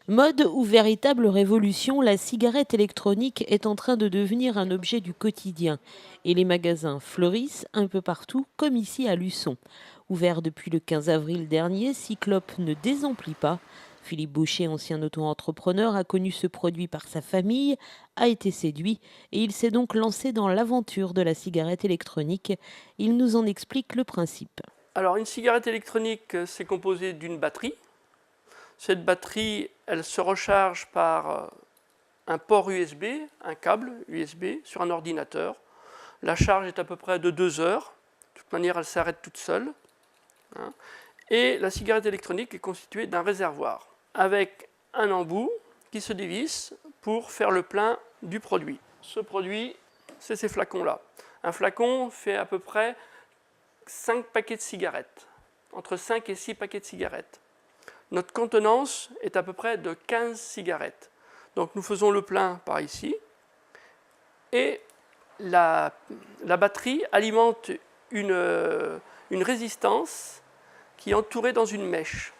Mode ou véritable révolution, la cigarette électronique est en train de devenir un objet du quotidien. Et les magasins fleurissent un peu partout, comme ici à Luçon. Ouvert depuis le 15 avril dernier, Cyclope ne désemplit pas. Philippe Boucher, ancien auto-entrepreneur, a connu ce produit par sa famille, a été séduit et il s'est donc lancé dans l'aventure de la cigarette électronique. Il nous en explique le principe. Alors une cigarette électronique, c'est composé d'une batterie. Cette batterie, elle se recharge par un port USB, un câble USB sur un ordinateur. La charge est à peu près de 2 heures. De toute manière, elle s'arrête toute seule. Et la cigarette électronique est constituée d'un réservoir avec un embout qui se dévisse pour faire le plein du produit. Ce produit, c'est ces flacons-là. Un flacon fait à peu près 5 paquets de cigarettes, entre 5 et 6 paquets de cigarettes. Notre contenance est à peu près de 15 cigarettes. Donc nous faisons le plein par ici. Et la batterie alimente une résistance qui est entourée dans une mèche.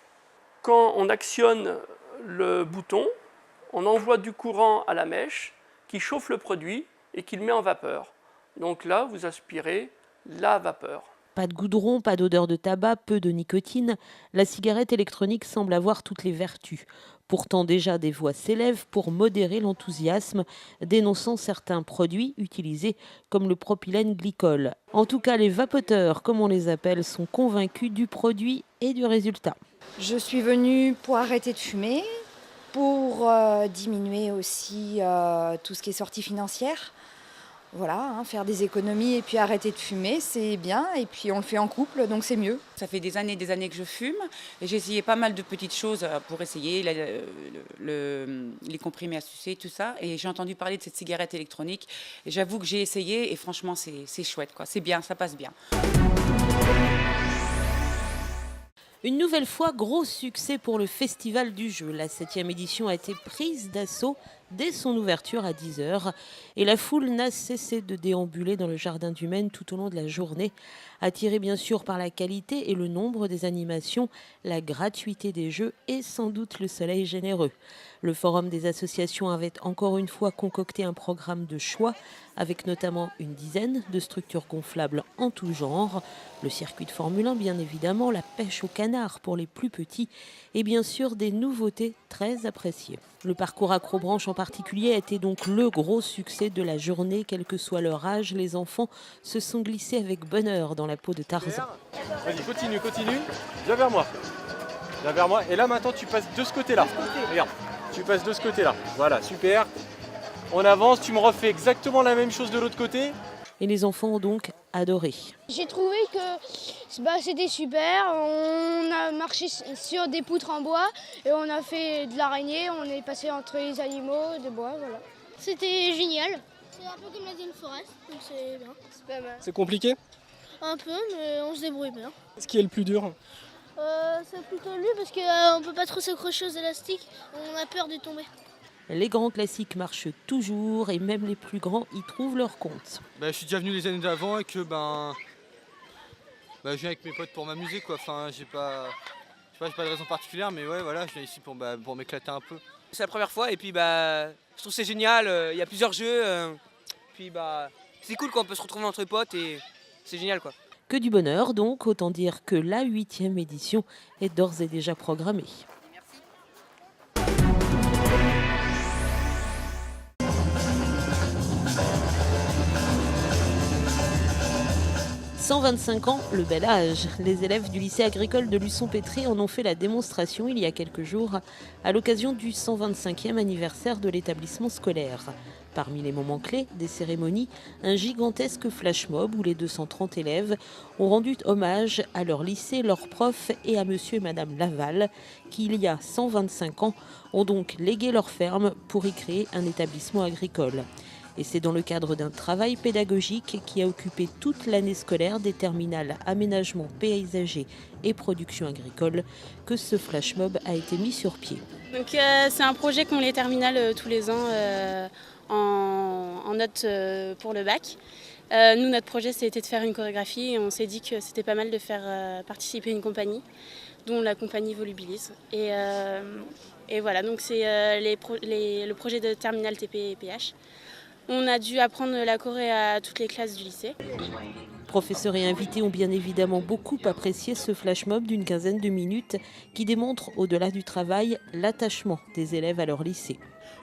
Quand on actionne le bouton, on envoie du courant à la mèche qui chauffe le produit et qui le met en vapeur. Donc là, vous aspirez la vapeur. Pas de goudron, pas d'odeur de tabac, peu de nicotine, la cigarette électronique semble avoir toutes les vertus. Pourtant déjà des voix s'élèvent pour modérer l'enthousiasme, dénonçant certains produits utilisés comme le propylène glycol. En tout cas, les vapoteurs, comme on les appelle, sont convaincus du produit et du résultat. Je suis venue pour arrêter de fumer, pour diminuer aussi tout ce qui est sortie financière. Voilà, faire des économies et puis arrêter de fumer, c'est bien. Et puis on le fait en couple, donc c'est mieux. Ça fait des années que je fume. Et j'ai essayé pas mal de petites choses pour essayer, les comprimés à sucer, tout ça. Et j'ai entendu parler de cette cigarette électronique. Et j'avoue que j'ai essayé et franchement, c'est chouette, quoi. C'est bien, ça passe bien. Une nouvelle fois, gros succès pour le Festival du Jeu. La 7e édition a été prise d'assaut dès son ouverture à 10h. Et la foule n'a cessé de déambuler dans le jardin du Maine tout au long de la journée. Attirée bien sûr par la qualité et le nombre des animations, la gratuité des jeux et sans doute le soleil généreux. Le Forum des associations avait encore une fois concocté un programme de choix avec notamment une dizaine de structures gonflables en tout genre, le circuit de Formule 1 bien évidemment, la pêche au canard pour les plus petits et bien sûr des nouveautés très appréciées. Le parcours acrobranche en particulier a été donc le gros succès de la journée, quel que soit leur âge. Les enfants se sont glissés avec bonheur dans la peau de Tarzan. Vas-y, continue. Viens vers moi. Et là maintenant tu passes de ce côté-là. Regarde, tu passes de ce côté-là. Voilà, super. On avance, tu me refais exactement la même chose de l'autre côté. Et les enfants ont donc adoré. J'ai trouvé que c'était super. On a marché sur des poutres en bois et on a fait de l'araignée. On est passé entre les animaux de bois, voilà. C'était génial. C'est un peu comme la Dean Forest, donc c'est bien. C'est pas mal. C'est compliqué? Un peu, mais on se débrouille bien. Ce qui est le plus dur? C'est plutôt lui parce qu'on ne peut pas trop s'accrocher aux élastiques. On a peur de tomber. Les grands classiques marchent toujours et même les plus grands y trouvent leur compte. Je suis déjà venu les années d'avant et que je viens avec mes potes pour m'amuser quoi. Enfin, j'ai pas de raison particulière, mais ouais voilà, je viens ici pour m'éclater un peu. C'est la première fois et puis je trouve que c'est génial. Il y a plusieurs jeux, puis c'est cool quand on peut se retrouver entre potes et c'est génial quoi. Que du bonheur donc, autant dire que la 8e édition est d'ores et déjà programmée. 125 ans, le bel âge. Les élèves du lycée agricole de Luçon-Pétré en ont fait la démonstration il y a quelques jours à l'occasion du 125e anniversaire de l'établissement scolaire. Parmi les moments clés des cérémonies, un gigantesque flash mob où les 230 élèves ont rendu hommage à leur lycée, leurs profs et à monsieur et madame Laval, qui il y a 125 ans ont donc légué leur ferme pour y créer un établissement agricole. Et c'est dans le cadre d'un travail pédagogique qui a occupé toute l'année scolaire des terminales aménagement paysager et production agricole que ce flash mob a été mis sur pied. Donc c'est un projet qu'ont les terminales tous les ans en notes pour le bac. Nous, notre projet, c'était de faire une chorégraphie et on s'est dit que c'était pas mal de faire participer une compagnie, dont la compagnie Volubilis. Et voilà, donc c'est le projet de terminale TP et PH. On a dû apprendre la choré à toutes les classes du lycée. Professeurs et invités ont bien évidemment beaucoup apprécié ce flash mob d'une quinzaine de minutes qui démontre, au-delà du travail, l'attachement des élèves à leur lycée.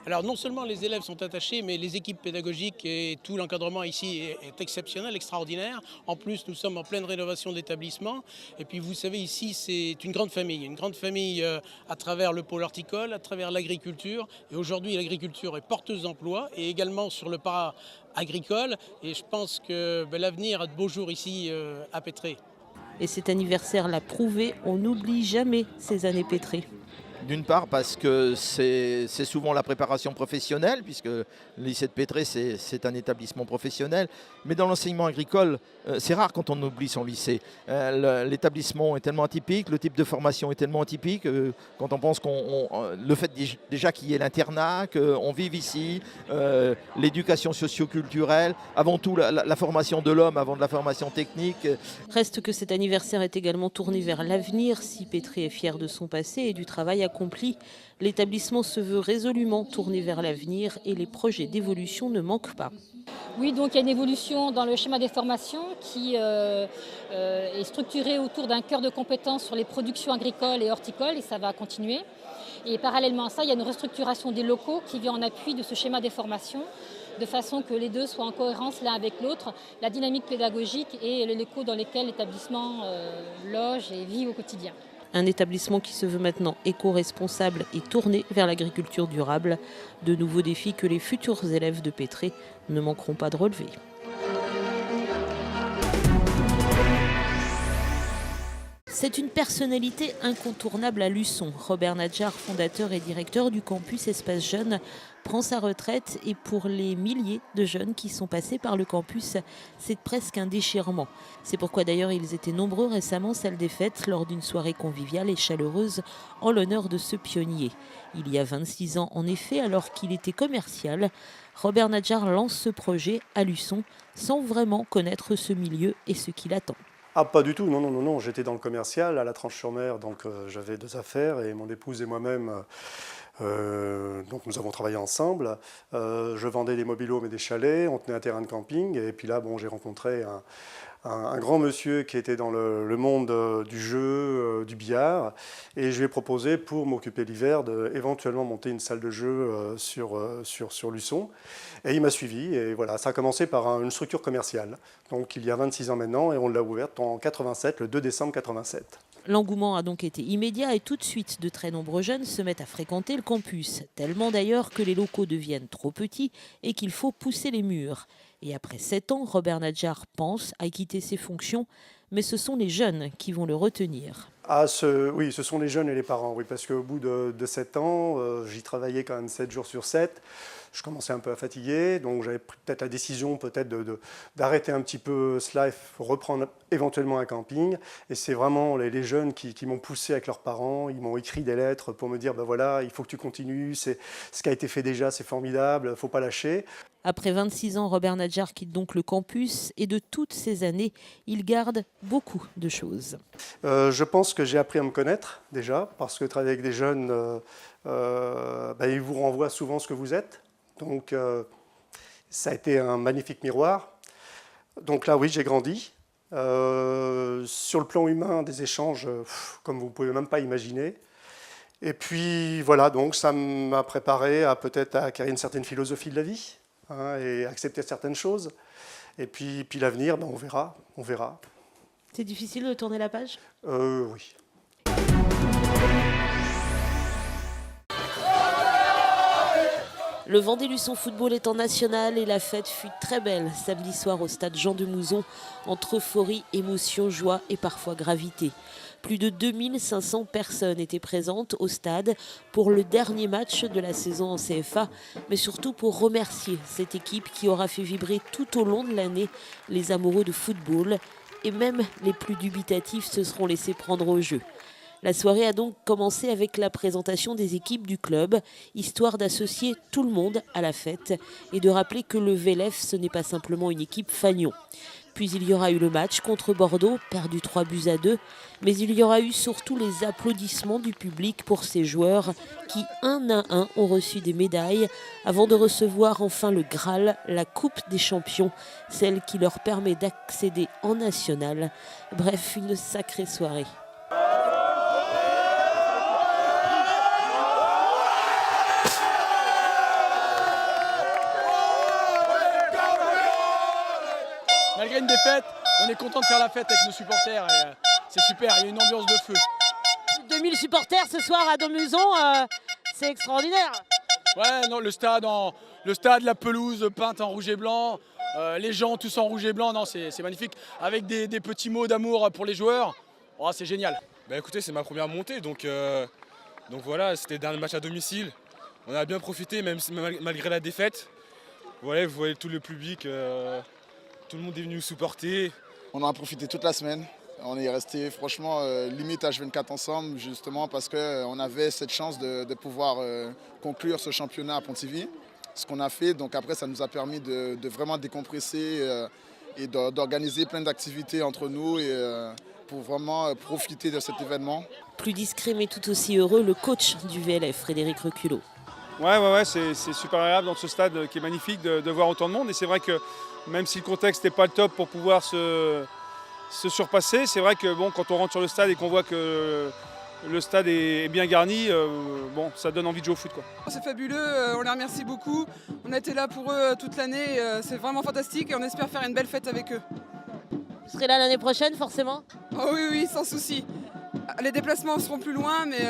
Alors non seulement les élèves sont attachés, mais les équipes pédagogiques et tout l'encadrement ici est exceptionnel, extraordinaire. En plus, nous sommes en pleine rénovation d'établissement. Et puis vous savez, ici, c'est une grande famille à travers le pôle horticole, à travers l'agriculture. Et aujourd'hui, l'agriculture est porteuse d'emploi et également sur le para-agricole. Et je pense que l'avenir a de beaux jours ici à Pétré. Et cet anniversaire l'a prouvé, on n'oublie jamais ces années Pétré. D'une part parce que c'est souvent la préparation professionnelle, puisque le lycée de Pétré c'est un établissement professionnel, mais dans l'enseignement agricole, c'est rare quand on oublie son lycée. L'établissement est tellement atypique, le type de formation est tellement atypique, quand on pense le fait déjà qu'il y ait l'internat, qu'on vive ici, l'éducation socio-culturelle, avant tout la formation de l'homme avant de la formation technique. Reste que cet anniversaire est également tourné vers l'avenir. Si Pétré est fier de son passé et du travail accompli, l'établissement se veut résolument tourné vers l'avenir et les projets d'évolution ne manquent pas. Oui, donc il y a une évolution dans le schéma des formations qui est structuré autour d'un cœur de compétences sur les productions agricoles et horticoles, et ça va continuer. Et parallèlement à ça, il y a une restructuration des locaux qui vient en appui de ce schéma des formations, de façon que les deux soient en cohérence l'un avec l'autre, la dynamique pédagogique et les locaux dans lesquels l'établissement loge et vit au quotidien. Un établissement qui se veut maintenant éco-responsable et tourné vers l'agriculture durable. De nouveaux défis que les futurs élèves de Pétré ne manqueront pas de relever. C'est une personnalité incontournable à Luçon. Robert Nadjar, fondateur et directeur du campus Espace Jeunes, prend sa retraite et pour les milliers de jeunes qui sont passés par le campus, c'est presque un déchirement. C'est pourquoi d'ailleurs ils étaient nombreux récemment, salle des fêtes, lors d'une soirée conviviale et chaleureuse en l'honneur de ce pionnier. Il y a 26 ans en effet, alors qu'il était commercial, Robert Nadjar lance ce projet à Luçon sans vraiment connaître ce milieu et ce qui l'attend. Ah, pas du tout, non. J'étais dans le commercial à la Tranche-sur-Mer, donc j'avais 2 affaires et mon épouse et moi-même, donc nous avons travaillé ensemble. Je vendais des mobil-homes et des chalets, on tenait un terrain de camping et puis là, j'ai rencontré un grand monsieur qui était dans le monde du jeu, du billard, et je lui ai proposé pour m'occuper l'hiver d'éventuellement monter une salle de jeu sur Luçon. Et il m'a suivi, et voilà, ça a commencé par une structure commerciale, donc il y a 26 ans maintenant, et on l'a ouverte en 87, le 2 décembre 87. L'engouement a donc été immédiat et tout de suite, de très nombreux jeunes se mettent à fréquenter le campus. Tellement d'ailleurs que les locaux deviennent trop petits et qu'il faut pousser les murs. Et après 7 ans, Robert Nadjar pense à quitter ses fonctions, mais ce sont les jeunes qui vont le retenir. Oui, ce sont les jeunes et les parents, oui, parce qu'au bout de 7 ans, j'y travaillais quand même 7 jours sur 7. Je commençais un peu à fatiguer, donc j'avais pris peut-être la décision d'arrêter un petit peu cela et reprendre éventuellement un camping. Et c'est vraiment les jeunes qui m'ont poussé avec leurs parents, ils m'ont écrit des lettres pour me dire voilà, il faut que tu continues, ce qui a été fait déjà, c'est formidable, il ne faut pas lâcher. Après 26 ans, Robert Nadjar quitte donc le campus et de toutes ces années, il garde beaucoup de choses. Je pense que j'ai appris à me connaître déjà, parce que travailler avec des jeunes, ils vous renvoient souvent ce que vous êtes. Donc ça a été un magnifique miroir. Donc là, oui, j'ai grandi. Sur le plan humain, des échanges comme vous ne pouvez même pas imaginer. Et puis voilà, donc ça m'a préparé à peut-être acquérir une certaine philosophie de la vie, et accepter certaines choses. Et puis l'avenir, on verra. C'est difficile de tourner la page ? Oui. Le Vendée Luçon Football est en national et la fête fut très belle samedi soir au stade Jean de Mouzon, entre euphorie, émotion, joie et parfois gravité. Plus de 2500 personnes étaient présentes au stade pour le dernier match de la saison en CFA, mais surtout pour remercier cette équipe qui aura fait vibrer tout au long de l'année les amoureux de football et même les plus dubitatifs se seront laissés prendre au jeu. La soirée a donc commencé avec la présentation des équipes du club, histoire d'associer tout le monde à la fête et de rappeler que le VLF, ce n'est pas simplement une équipe fanion. Puis il y aura eu le match contre Bordeaux, perdu 3-2, mais il y aura eu surtout les applaudissements du public pour ces joueurs qui, un à un, ont reçu des médailles avant de recevoir enfin le Graal, la Coupe des Champions, celle qui leur permet d'accéder en national. Bref, une sacrée soirée. Malgré une défaite, on est content de faire la fête avec nos supporters. C'est super, il y a une ambiance de feu. 2000 supporters ce soir à Domuzon, c'est extraordinaire. Ouais, non, le stade, la pelouse peinte en rouge et blanc, les gens tous en rouge et blanc, non, c'est magnifique. Avec des petits mots d'amour pour les joueurs, oh, c'est génial. Bah écoutez, c'est ma première montée, donc voilà, c'était un match à domicile. On a bien profité, même malgré la défaite. Voilà, vous voyez tout le public. Tout le monde est venu nous supporter. On en a profité toute la semaine. On est resté franchement limite H24 ensemble, justement parce qu'on avait cette chance de pouvoir conclure ce championnat à Pontivy. Ce qu'on a fait, donc après ça nous a permis de vraiment décompresser et d'organiser plein d'activités entre nous et pour vraiment profiter de cet événement. Plus discret mais tout aussi heureux, le coach du VLF, Frédéric Reculot. Ouais, c'est super agréable dans ce stade qui est magnifique de voir autant de monde. Et c'est vrai que même si le contexte n'est pas le top pour pouvoir se surpasser, c'est vrai que bon, quand on rentre sur le stade et qu'on voit que le stade est bien garni, bon, ça donne envie de jouer au foot, quoi. C'est fabuleux, on les remercie beaucoup. On a été là pour eux toute l'année, c'est vraiment fantastique et on espère faire une belle fête avec eux. Vous serez là l'année prochaine forcément? Oh oui, sans souci. Les déplacements seront plus loin, mais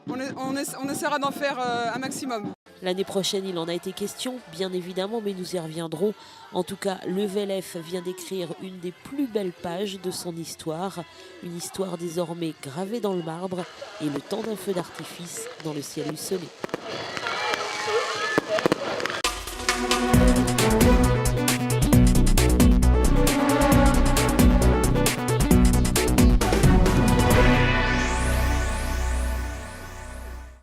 on essaiera d'en faire un maximum. L'année prochaine, il en a été question, bien évidemment, mais nous y reviendrons. En tout cas, le VLF vient d'écrire une des plus belles pages de son histoire. Une histoire désormais gravée dans le marbre et le temps d'un feu d'artifice dans le ciel luisonné.